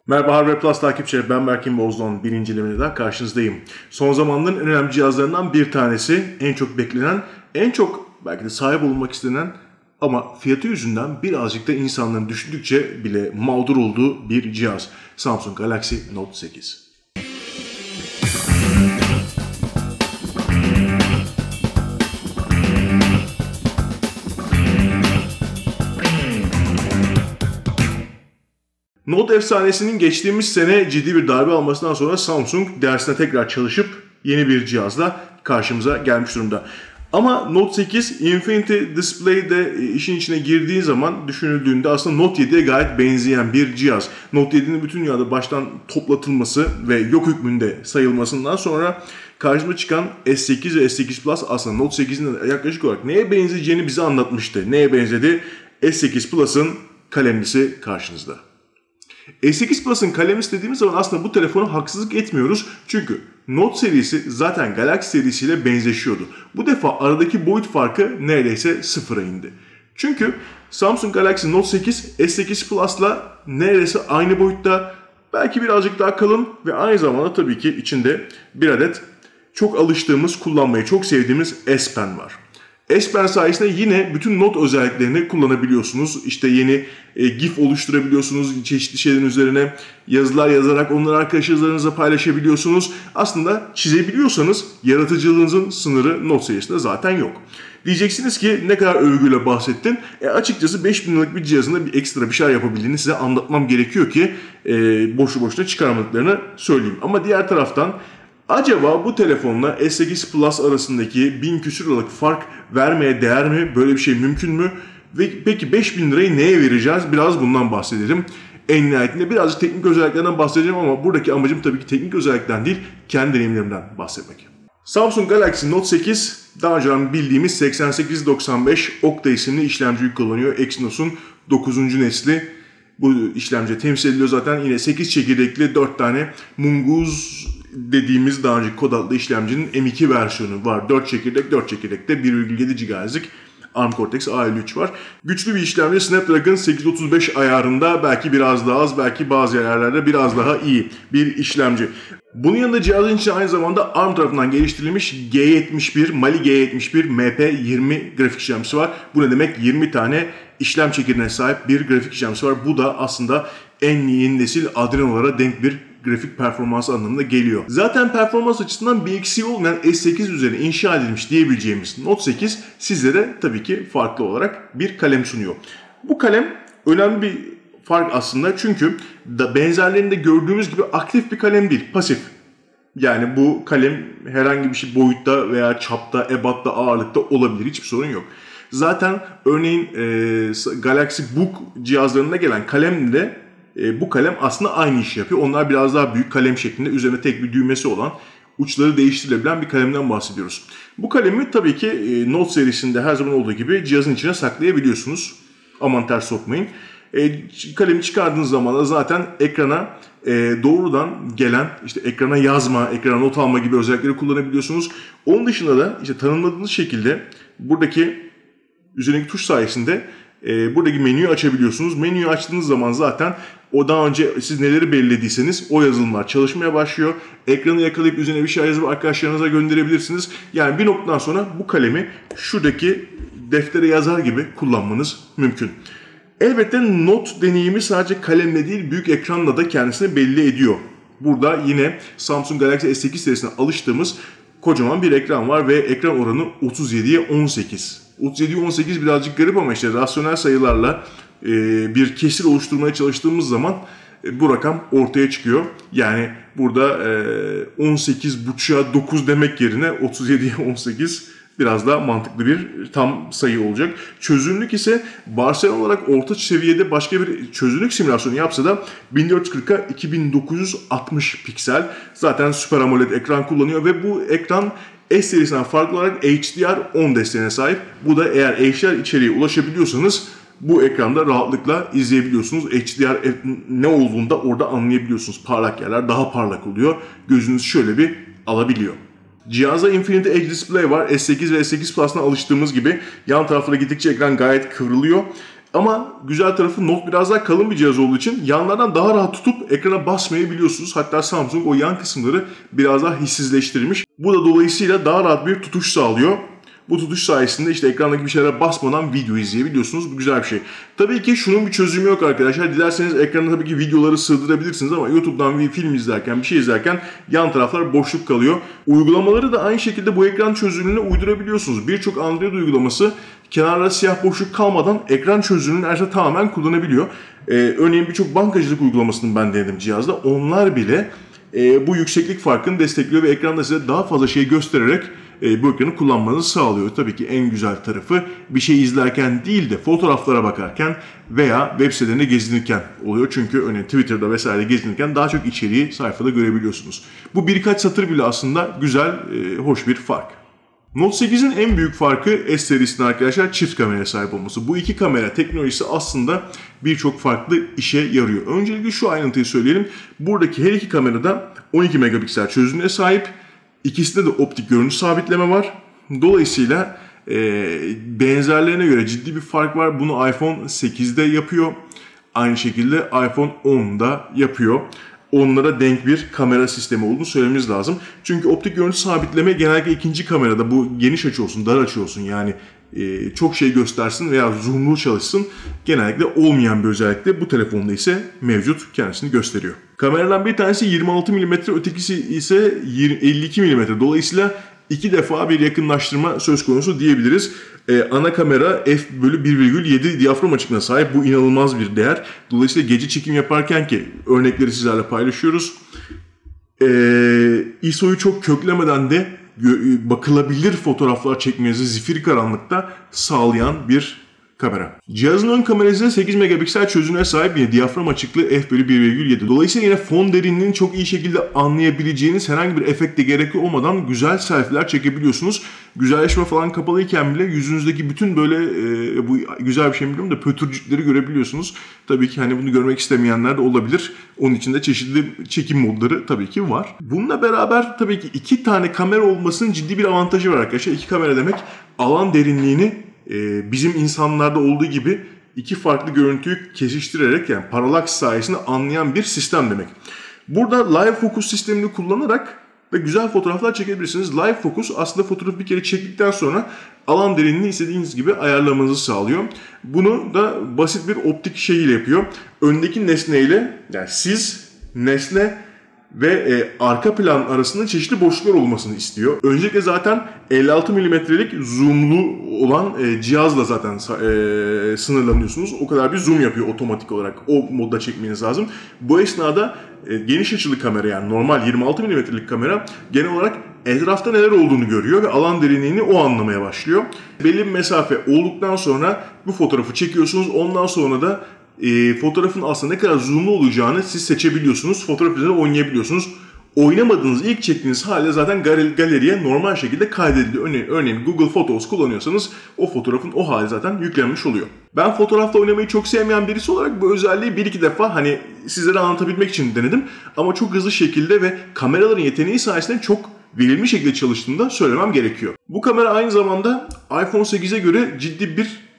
Merhaba Hardware Plus takipçileri, ben Berkin Bozdon. Bir incelemeyle daha karşınızdayım. Son zamanların en önemli cihazlarından bir tanesi, en çok beklenen, en çok belki de sahip olmak istenen ama fiyatı yüzünden birazcık da insanların düşündükçe bile mağdur olduğu bir cihaz. Samsung Galaxy Note 8. Note efsanesinin geçtiğimiz sene ciddi bir darbe almasından sonra Samsung dersine tekrar çalışıp yeni bir cihazla karşımıza gelmiş durumda. Ama Note 8 Infinity Display'de işin içine girdiği zaman düşünüldüğünde aslında Note 7'ye gayet benzeyen bir cihaz. Note 7'nin bütün dünyada baştan toplatılması ve yok hükmünde sayılmasından sonra karşımıza çıkan S8 ve S8 Plus aslında Note 8'in yaklaşık olarak neye benzeyeceğini bize anlatmıştı. Neye benzedi? S8 Plus'ın kalemlisi karşınızda. S8 Plus'ın kalemlisi dediğimiz zaman aslında bu telefona haksızlık etmiyoruz. Çünkü Note serisi zaten Galaxy serisiyle benzeşiyordu. Bu defa aradaki boyut farkı neredeyse sıfıra indi. Çünkü Samsung Galaxy Note 8 S8 Plus'la neredeyse aynı boyutta, belki birazcık daha kalın ve aynı zamanda tabii ki içinde bir adet çok alıştığımız, kullanmayı çok sevdiğimiz S Pen var. S Pen sayesinde yine bütün not özelliklerini kullanabiliyorsunuz. İşte yeni GIF oluşturabiliyorsunuz. Çeşitli şeylerin üzerine yazılar yazarak onları arkadaşlarınızla paylaşabiliyorsunuz. Aslında çizebiliyorsanız yaratıcılığınızın sınırı Note serisinde zaten yok. Diyeceksiniz ki ne kadar övgüyle bahsettin. Açıkçası 5000 liralık bir cihazında bir ekstra bir şeyler yapabildiğini size anlatmam gerekiyor ki boşu boşuna çıkaramadıklarını söyleyeyim. Ama diğer taraftan acaba bu telefonla S8 Plus arasındaki 1000 küsur liralık fark vermeye değer mi? Böyle bir şey mümkün mü? Ve peki 5000 lirayı neye vereceğiz? Biraz bundan bahsedelim. En nihayetinde birazcık teknik özelliklerden bahsedeceğim ama buradaki amacım tabii ki teknik özellikten değil, kendi deneyimlerimden bahsetmek. Samsung Galaxy Note 8 daha önce bildiğimiz 8895 Octa isimli işlemciyi kullanıyor. Exynos'un 9. nesli. Bu işlemci temsil ediliyor zaten. Yine 8 çekirdekli 4 tane Mongoose dediğimiz daha önce kod adlı işlemcinin M2 versiyonu var. 4 çekirdekte 1,7 GHz'lik ARM Cortex A53 var. Güçlü bir işlemci, Snapdragon 835 ayarında, belki biraz daha az, belki bazı yerlerde biraz daha iyi bir işlemci. Bunun yanında cihazın içinde aynı zamanda ARM tarafından geliştirilmiş G71, Mali G71 MP20 grafik işlemcisi var. Bu ne demek? 20 tane işlem çekirdeğine sahip bir grafik işlemcisi var. Bu da aslında en yeni nesil Adreno'lara denk bir grafik performansı anlamına geliyor. Zaten performans açısından bir eksiği olmayan S8 üzerine inşa edilmiş diyebileceğimiz Note 8 sizlere tabii ki farklı olarak bir kalem sunuyor. Bu kalem önemli bir fark aslında, çünkü benzerlerinde gördüğümüz gibi aktif bir kalem değil, pasif. Yani bu kalem herhangi bir şey boyutta veya çapta, ebatta, ağırlıkta olabilir, hiçbir sorun yok. Zaten örneğin Galaxy Book cihazlarında gelen kalemle bu kalem aslında aynı işi yapıyor. Onlar biraz daha büyük kalem şeklinde, üzerine tek bir düğmesi olan, uçları değiştirilebilen bir kalemden bahsediyoruz. Bu kalemi tabii ki Note serisinde her zaman olduğu gibi cihazın içine saklayabiliyorsunuz. Aman ters sokmayın. Kalemi çıkardığınız zaman da zaten ekrana doğrudan gelen, işte ekrana yazma, ekrana not alma gibi özellikleri kullanabiliyorsunuz. Onun dışında da işte tanımladığınız şekilde buradaki üzerindeki tuş sayesinde buradaki menüyü açabiliyorsunuz. Menüyü açtığınız zaman zaten o daha önce siz neleri belirlediyseniz o yazılımlar çalışmaya başlıyor. Ekranı yakalayıp üzerine bir şey yazıp arkadaşlarınıza gönderebilirsiniz. Yani bir noktadan sonra bu kalemi şuradaki deftere yazar gibi kullanmanız mümkün. Elbette not deneyimi sadece kalemle değil, büyük ekranla da kendisini belli ediyor. Burada yine Samsung Galaxy S8 serisine alıştığımız kocaman bir ekran var ve ekran oranı 37'ye 18. 37'ye 18 birazcık garip ama işte rasyonel sayılarla bir kesir oluşturmaya çalıştığımız zaman bu rakam ortaya çıkıyor. Yani burada 18.5'a 9 demek yerine 37'ye 18 biraz daha mantıklı bir tam sayı olacak. Çözünürlük ise varsayılan olarak orta seviyede başka bir çözünürlük simülasyonu yapsa da 1440'a 2960 piksel. Zaten Super AMOLED ekran kullanıyor ve bu ekran S serisinden farklı olarak HDR10 desteğine sahip. Bu da eğer HDR içeriğe ulaşabiliyorsanız bu ekranda rahatlıkla izleyebiliyorsunuz. HDR ne olduğunu da orada anlayabiliyorsunuz. Parlak yerler daha parlak oluyor. Gözünüz şöyle bir alabiliyor. Cihazda Infinity Edge Display var. S8 ve S8 Plus'tan alıştığımız gibi yan taraflara gittikçe ekran gayet kıvrılıyor. Ama güzel tarafı Note biraz daha kalın bir cihaz olduğu için yanlardan daha rahat tutup ekrana basmayabiliyorsunuz. Hatta Samsung o yan kısımları biraz daha hissizleştirmiş. Bu da dolayısıyla daha rahat bir tutuş sağlıyor. Bu tutuş sayesinde işte ekrandaki bir şeylere basmadan video izleyebiliyorsunuz. Bu güzel bir şey. Tabii ki şunun bir çözümü yok arkadaşlar. Dilerseniz ekrana tabii ki videoları sığdırabilirsiniz ama YouTube'dan bir film izlerken, bir şey izlerken yan taraflar boşluk kalıyor. Uygulamaları da aynı şekilde bu ekran çözünürlüğüne uydurabiliyorsunuz. Birçok Android uygulaması kenarlara siyah boşluk kalmadan ekran çözünürlüğünü neredeyse tamamen kullanabiliyor. Örneğin birçok bankacılık uygulamasını ben denedim cihazda. Onlar bile bu yükseklik farkını destekliyor ve ekranda size daha fazla şey göstererek bu ekranı kullanmanızı sağlıyor. Tabii ki en güzel tarafı bir şey izlerken değil de fotoğraflara bakarken veya web sitelerinde gezinirken oluyor. Çünkü örneğin Twitter'da vesaire gezinirken daha çok içeriği sayfada görebiliyorsunuz. Bu birkaç satır bile aslında güzel, hoş bir fark. Note 8'in en büyük farkı S serisinin arkadaşlar çift kameraya sahip olması. Bu iki kamera teknolojisi aslında birçok farklı işe yarıyor. Öncelikle şu ayrıntıyı söyleyelim. Buradaki her iki kamerada 12 megapiksel çözünürlüğe sahip. İkisinde de optik görüntü sabitleme var. Dolayısıyla benzerlerine göre ciddi bir fark var. Bunu iPhone 8'de yapıyor. Aynı şekilde iPhone 10'da yapıyor. Onlara denk bir kamera sistemi olduğunu söylememiz lazım. Çünkü optik görüntü sabitleme genellikle ikinci kamerada bu geniş açı olsun, dar açı olsun yani çok şey göstersin veya zoomlu çalışsın genellikle olmayan bir özellikle bu telefonda ise mevcut, kendisini gösteriyor. Kameradan bir tanesi 26 mm, ötekisi ise 52 mm. Dolayısıyla iki defa bir yakınlaştırma söz konusu diyebiliriz. Ana kamera f/1,7 diyafram açıklığına sahip. Bu inanılmaz bir değer. Dolayısıyla gece çekim yaparken ki örnekleri sizlerle paylaşıyoruz. ISO'yu çok köklemeden de bakılabilir fotoğraflar çekmenizi zifiri karanlıkta sağlayan bir kamera. Cihazın ön kamerası 8 megapiksel çözünürlüğe sahip yine diyafram açıklığı f/1,7. Dolayısıyla yine fon derinliğini çok iyi şekilde anlayabileceğiniz herhangi bir efekte gerek olmadan güzel selfie'ler çekebiliyorsunuz. Güzelleşme falan kapalıyken bile yüzünüzdeki bütün böyle bu güzel bir şey biliyorum da pötürcükleri görebiliyorsunuz. Tabii ki hani bunu görmek istemeyenler de olabilir. Onun için de çeşitli çekim modları tabii ki var. Bununla beraber tabii ki iki tane kamera olmasının ciddi bir avantajı var arkadaşlar. İki kamera demek alan derinliğini bizim insanlarda olduğu gibi iki farklı görüntüyü kesiştirerek yani paralaks sayesinde anlayan bir sistem demek. Burada Live Focus sistemini kullanarak ve güzel fotoğraflar çekebilirsiniz. Live Focus aslında fotoğrafı bir kere çektikten sonra alan derinliğini istediğiniz gibi ayarlamanızı sağlıyor. Bunu da basit bir optik şeyiyle yapıyor. Öndeki nesneyle yani siz, nesne ve arka plan arasında çeşitli boşluklar olmasını istiyor. Öncelikle zaten 56 mm'lik zoomlu olan cihazla zaten sınırlanıyorsunuz. O kadar bir zoom yapıyor otomatik olarak. O modda çekmeniz lazım. Bu esnada geniş açılı kamera yani normal 26 mm'lik kamera genel olarak etrafta neler olduğunu görüyor ve alan derinliğini o anlamaya başlıyor. Belli bir mesafe olduktan sonra bu fotoğrafı çekiyorsunuz. Ondan sonra da fotoğrafın aslında ne kadar zoomlu olacağını siz seçebiliyorsunuz. Fotoğraf üzerinde oynayabiliyorsunuz. Oynamadığınız ilk çektiğiniz halde zaten galeriye normal şekilde kaydediliyor. Örneğin Google Photos kullanıyorsanız o fotoğrafın o hali zaten yüklenmiş oluyor. Ben fotoğrafla oynamayı çok sevmeyen birisi olarak bu özelliği bir iki defa hani sizlere anlatabilmek için denedim. Ama çok hızlı şekilde ve kameraların yeteneği sayesinde çok verimli şekilde çalıştığını da söylemem gerekiyor. Bu kamera aynı zamanda iPhone 8'e göre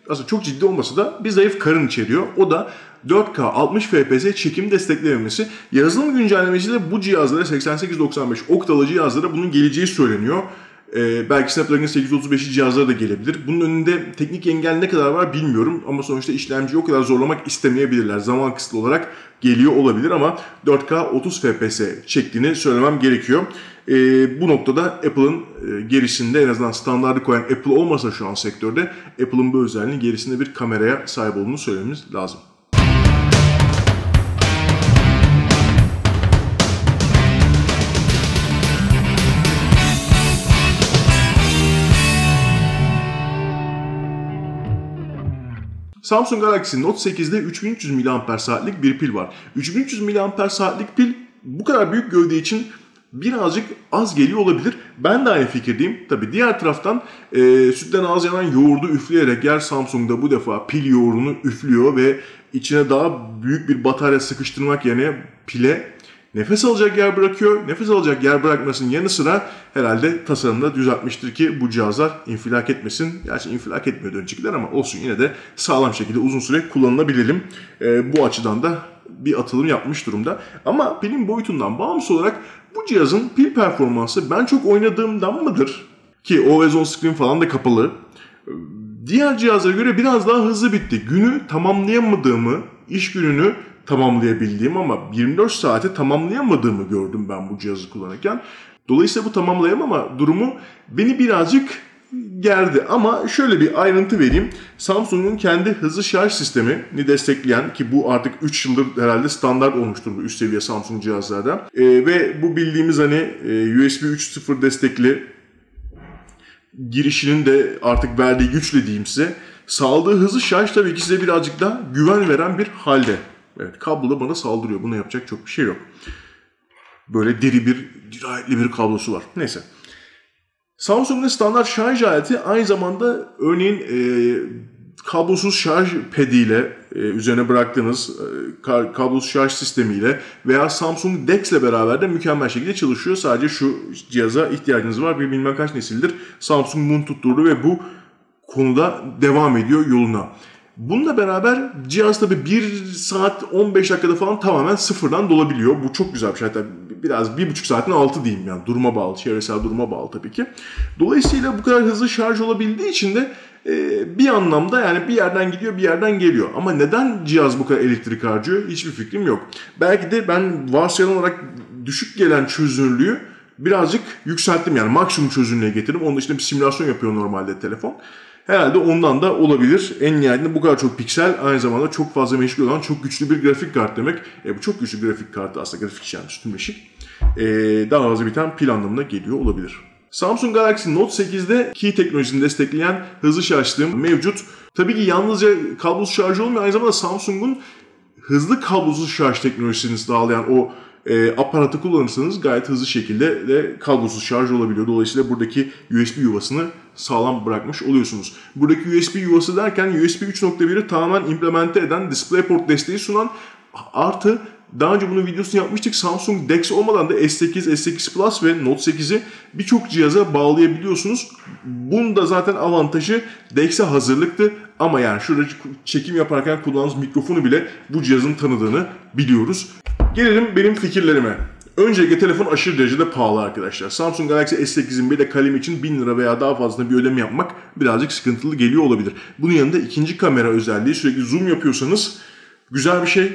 aslında çok ciddi olmasa da bir zayıf karın içeriyor. O da 4K 60 FPS çekim desteklememesi. Yazılım güncellemesiyle bu cihazlara 8895 oktalı cihazlara bunun geleceği söyleniyor. Belki Snapdragon 835 cihazlara da gelebilir. Bunun önünde teknik engel ne kadar var bilmiyorum. Ama sonuçta işlemciyi o kadar zorlamak istemeyebilirler. Zaman kısıtlı olarak geliyor olabilir ama 4K 30 FPS çektiğini söylemem gerekiyor. Bu noktada Apple'ın gerisinde en azından standardı koyan Apple olmasa şu an sektörde Apple'ın bu özelliğinin gerisinde bir kameraya sahip olduğunu söylememiz lazım. Samsung Galaxy Note 8'de 3300 mAh'lik bir pil var. 3300 mAh'lik pil bu kadar büyük gövde için birazcık az geliyor olabilir. Ben de aynı fikirdeyim. Tabii diğer taraftan sütten ağız yanan yoğurdu üfleyerek yer Samsung'da bu defa pil yoğurdunu üflüyor ve içine daha büyük bir batarya sıkıştırmak yerine pile nefes alacak yer bırakıyor. Nefes alacak yer bırakmasının yanı sıra herhalde tasarımda düzeltmiştir ki bu cihazlar infilak etmesin. Gerçi infilak etmiyordu öncekiler ama olsun, yine de sağlam şekilde uzun süre kullanılabilelim. Bu açıdan da bir atılım yapmış durumda. Ama pilin boyutundan bağımsız olarak bu cihazın pil performansı ben çok oynadığımdan mıdır? Ki Always On Screen falan da kapalı. Diğer cihazlara göre biraz daha hızlı bitti. Günü tamamlayamadığımı, iş gününü tamamlayabildiğim ama 24 saate tamamlayamadığımı gördüm ben bu cihazı kullanırken. Dolayısıyla bu tamamlayamama durumu beni birazcık gerdi. Ama şöyle bir ayrıntı vereyim. Samsung'un kendi hızlı şarj sistemini destekleyen, ki bu artık 3 yıldır herhalde standart olmuştur bu üst seviye Samsung cihazlarda. Ve bu bildiğimiz hani USB 3.0 destekli girişinin de artık verdiği güçle diyeyim size, sağladığı hızlı şarj tabii ki size birazcık daha güven veren bir halde. Evet, kablo da bana saldırıyor. Buna yapacak çok bir şey yok. Böyle dirayetli bir kablosu var. Neyse. Samsung'un standart şarj aleti aynı zamanda örneğin kablosuz şarj pediyle üzerine bıraktığınız kablosuz şarj sistemiyle veya Samsung DeX ile beraber de mükemmel şekilde çalışıyor. Sadece şu cihaza ihtiyacınız var. Bir bilmem kaç nesildir Samsung bunu tutturdu ve bu konuda devam ediyor yoluna. Bununla beraber cihaz tabii 1 saat 15 dakikada falan tamamen sıfırdan dolabiliyor. Bu çok güzel bir şey. Hatta biraz 1,5 saatin altı diyeyim yani, duruma bağlı, çevresel duruma bağlı tabii ki. Dolayısıyla bu kadar hızlı şarj olabildiği için de bir anlamda yani bir yerden gidiyor bir yerden geliyor. Ama neden cihaz bu kadar elektrik harcıyor hiçbir fikrim yok. Belki de ben varsayılan olarak düşük gelen çözünürlüğü birazcık yükselttim, yani maksimum çözünürlüğe getirdim. Onun dışında bir simülasyon yapıyor normalde telefon. Herhalde ondan da olabilir. En nihayetinde bu kadar çok piksel aynı zamanda çok fazla meşgul olan çok güçlü bir grafik kart demek. Bu çok güçlü grafik kartı aslında, grafik yani sütunbeşik. Daha hızlı biten pil anlamına geliyor olabilir. Samsung Galaxy Note 8'de Qi teknolojisini destekleyen hızlı şarj sistemi mevcut. Tabii ki yalnızca kablosuz şarj olmuyor, aynı zamanda Samsung'un hızlı kablosuz şarj teknolojisini sağlayan o aparatı kullanırsanız gayet hızlı şekilde de kablosuz şarj olabiliyor. Dolayısıyla buradaki USB yuvasını sağlam bırakmış oluyorsunuz. Buradaki USB yuvası derken USB 3.1'i tamamen implemente eden, DisplayPort desteği sunan, artı daha önce bunun videosunu yapmıştık. Samsung DeX olmadan da S8, S8 Plus ve Note 8'i birçok cihaza bağlayabiliyorsunuz. Bunun da zaten avantajı DeX'e hazırlıktı. Ama yani şurada çekim yaparken kullandığımız mikrofonu bile bu cihazın tanıdığını biliyoruz. Gelelim benim fikirlerime. Öncelikle telefon aşırı derecede pahalı arkadaşlar. Samsung Galaxy S8'in bir de kalemi için 1000 lira veya daha fazla bir ödeme yapmak birazcık sıkıntılı geliyor olabilir. Bunun yanında ikinci kamera özelliği, sürekli zoom yapıyorsanız güzel bir şey.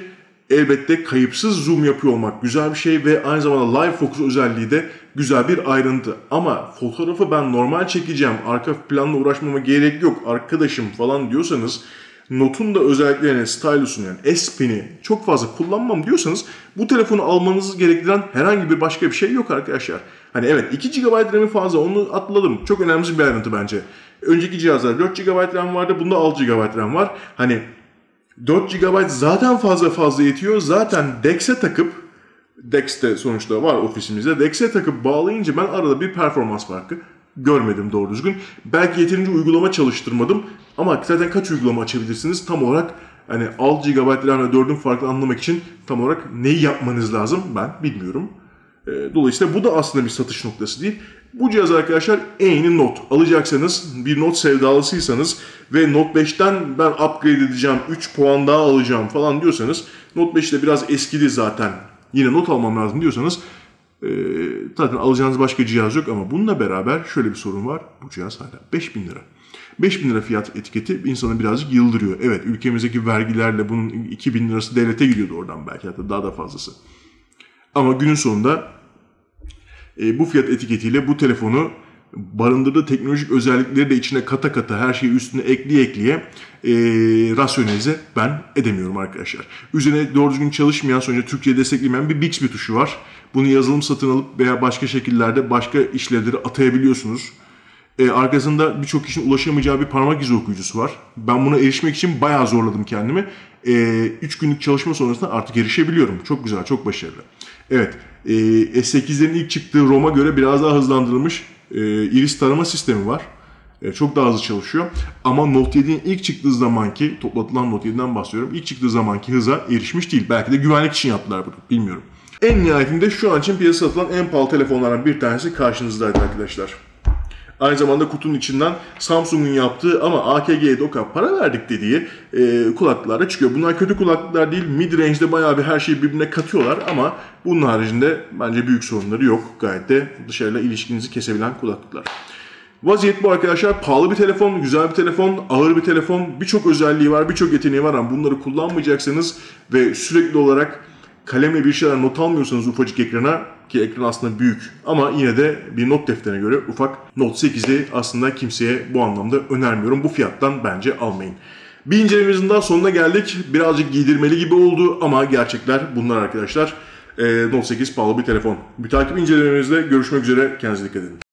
Elbette kayıpsız zoom yapıyor olmak güzel bir şey ve aynı zamanda live focus özelliği de güzel bir ayrıntı. Ama fotoğrafı ben normal çekeceğim, arka planla uğraşmama gerek yok arkadaşım falan diyorsanız, Note'un da özelliklerini, stylus'unu yani S Pen'i çok fazla kullanmam diyorsanız bu telefonu almanızı gerektiren herhangi bir başka bir şey yok arkadaşlar. Hani evet 2 GB RAM'i fazla, onu atladım. Çok önemli bir ayrıntı bence. Önceki cihazlarda 4 GB RAM vardı, bunda 6 GB RAM var. Hani 4 GB zaten fazla yetiyor. Zaten DeX'e takıp, DeX de sonuçta var ofisimizde, DeX'e takıp bağlayınca ben arada bir performans farkı görmedim doğru düzgün. Belki yeterince uygulama çalıştırmadım ama zaten kaç uygulama açabilirsiniz tam olarak, hani 6 GB RAM ile 4'ün farkını anlamak için tam olarak neyi yapmanız lazım ben bilmiyorum. Dolayısıyla bu da aslında bir satış noktası değil. Bu cihaz arkadaşlar en yeni Note. Alacaksanız, bir Note sevdalısıysanız ve Note 5'ten ben upgrade edeceğim, 3 puan daha alacağım falan diyorsanız, Note 5 de biraz eskidi zaten, yine Note almam lazım diyorsanız zaten alacağınız başka cihaz yok. Ama bununla beraber şöyle bir sorun var. Bu cihaz hala 5000 lira. 5000 lira fiyat etiketi insanı birazcık yıldırıyor. Evet, ülkemizdeki vergilerle bunun 2000 lirası devlete gidiyordu oradan, belki hatta daha da fazlası. Ama günün sonunda bu fiyat etiketiyle bu telefonu barındırdığı teknolojik özellikleri de içine kata kata, her şeyi üstüne ekleye rasyonelize ben edemiyorum arkadaşlar. Üzerine doğru düzgün çalışmayan, sonuçta Türkçe'ye desteklemeyen bir Bixby tuşu var. Bunu yazılım satın alıp veya başka şekillerde başka işlevleri atayabiliyorsunuz. Arkasında birçok kişinin ulaşamayacağı bir parmak izi okuyucusu var. Ben buna erişmek için bayağı zorladım kendimi. 3 günlük çalışma sonrasında artık erişebiliyorum. Çok güzel, çok başarılı. Evet, S8'lerin ilk çıktığı ROM'a göre biraz daha hızlandırılmış iris tarama sistemi var. Çok daha hızlı çalışıyor. Ama Note 7'nin ilk çıktığı zamanki, toplatılan Note 7'den bahsediyorum, İlk çıktığı zamanki hıza erişmiş değil. Belki de güvenlik için yaptılar bunu, bilmiyorum. En nihayetinde şu an için piyasada satılan en pahalı telefonlardan bir tanesi karşınızdaydı arkadaşlar. Aynı zamanda kutunun içinden Samsung'un yaptığı ama AKG'ye de o kadar para verdik dediği kulaklıklar da çıkıyor. Bunlar kötü kulaklıklar değil. Mid-range'de bayağı bir her şeyi birbirine katıyorlar ama bunun haricinde bence büyük sorunları yok. Gayet de dışarıyla ilişkinizi kesebilen kulaklıklar. Vaziyet bu arkadaşlar. Pahalı bir telefon, güzel bir telefon, ağır bir telefon. Birçok özelliği var, birçok yeteneği var ama bunları kullanmayacaksanız ve sürekli olarak kalemle bir şeyler not almıyorsanız ufacık ekrana, ki ekran aslında büyük ama yine de bir not defterine göre ufak, Note 8'i aslında kimseye bu anlamda önermiyorum. Bu fiyattan bence almayın. Bir incelememizin daha sonuna geldik. Birazcık giydirmeli gibi oldu ama gerçekler bunlar arkadaşlar. Note 8 pahalı bir telefon. Bir takip incelememizde görüşmek üzere. Kendinize dikkat edin.